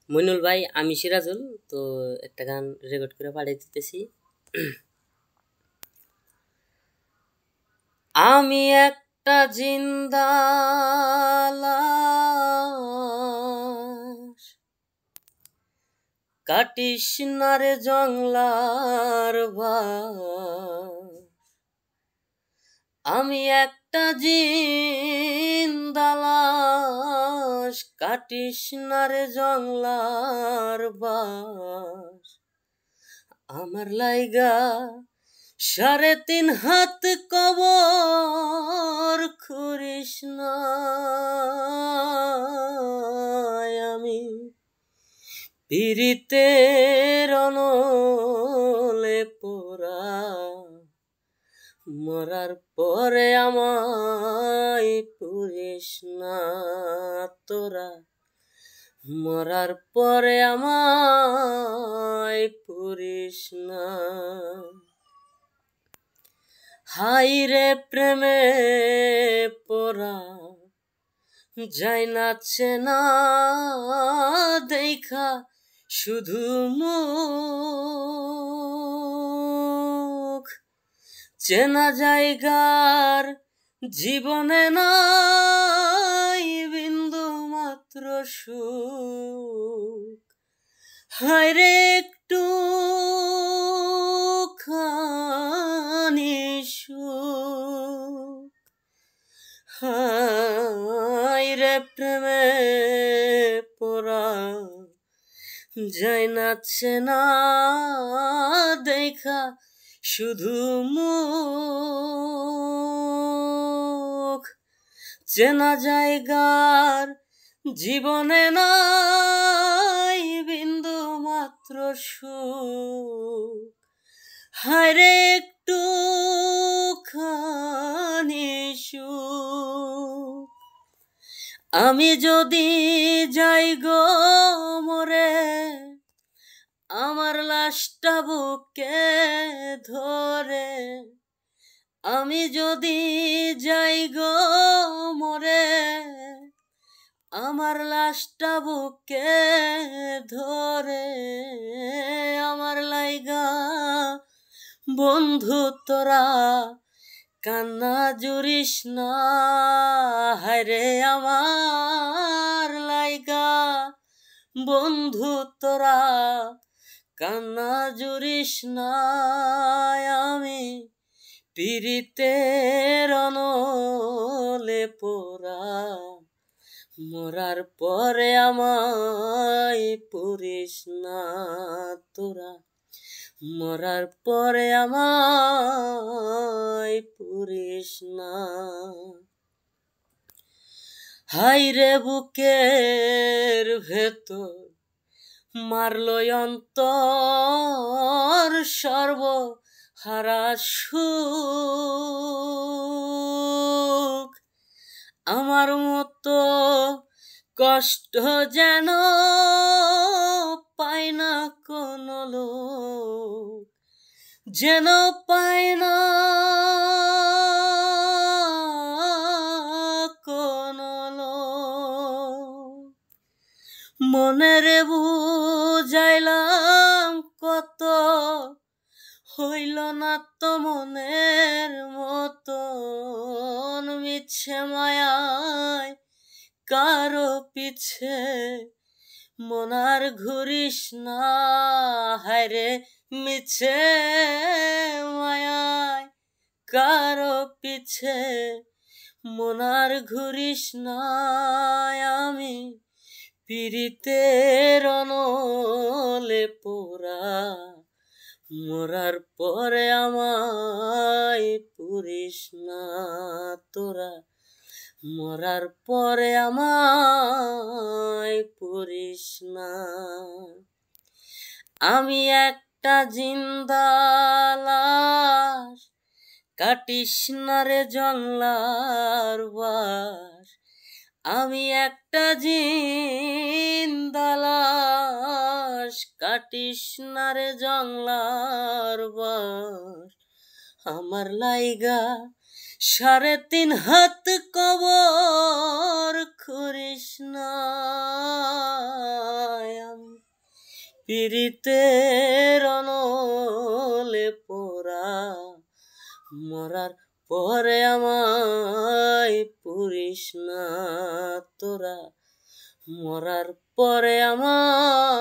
মইনুল ভাই, আমি সিরাজুল। তো একটা গান রেকর্ড করে পাঠিয়ে দিতেছি। আমি একটা জিন্দা লাশ, কাটিস না রে জংলার ভাস। আমি একটা জিন্দা লাশ, কাটিস না রে জংলার ভাস। আমার লাইগা 3.5 হাত কবর খুঁড়িস না। আমি পীড়িতের অনলে পোড়া, মরার পরে আমায় পুরিস না তোরা। মরার পরে আমায় পুরিস না। হাই রে প্রেমে পোড়া, যাই না চেনা দেখা শুধু মুখ। চেনা জায়গার জীবনে নাই বিন্দু মাত্র সুখ। হায় রে একটু খানি সুখ। হায় রে প্রেমে পোড়া, যাই না চেনা দেখা শুধু মুখ। চেনা জায়গার জীবনে নাই বিন্দু মাত্র সুখ। হায় রে একটু খানি সুখ। আমি যদি যাই গো মরে, আমার লাশটা বুকে ধরে। আমি যদি যাই গো মরে, আমার লাশটা বুকে ধরে। আমার লাইগা বন্ধু তোরা কান্না জুড়িস না। হায়রে আমার লাইগা বন্ধু তোরা কান্না জুড়িস না। আমি পীড়িতের অনলে পোড়া, মরার পরে আমায় পুরিস না তোরা। মরার পরে আমায় পুরিস না। হাই রে বুকের ভেতর মারলো অন্তর সর্বহারা সুখ। আমার মতো কষ্ট যেন পায় না কোনো লোক, যেন পায় না কোনো লোক। মনের বুঝাইলাম কত, হইল না তো মনের মতন। মিছে মায়ায় কারো পিছে মনার ঘুরিস না। হায়রে মিছে মায়ায় কারো পিছে মনার ঘুরিস না। আমি পীড়িতের অনলে পোড়া, মরার পরে আমায় পুরিস না তোরা। মরার পরে আমায় পুরিস না। আমি একটা জিন্দা লাশ, কাটিস না রে জংলার বাস। আমি একটা জিন্দা লাশ, কাটিস না রে জংলার বাস। আমার লাইগা 3.5 হাত কবর খুঁড়িস না। পিরিতের অনলে পোড়া, মরার পরে আমায় পুরিস না তোরা, মরার পরে আমায়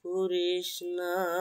পুরিস না।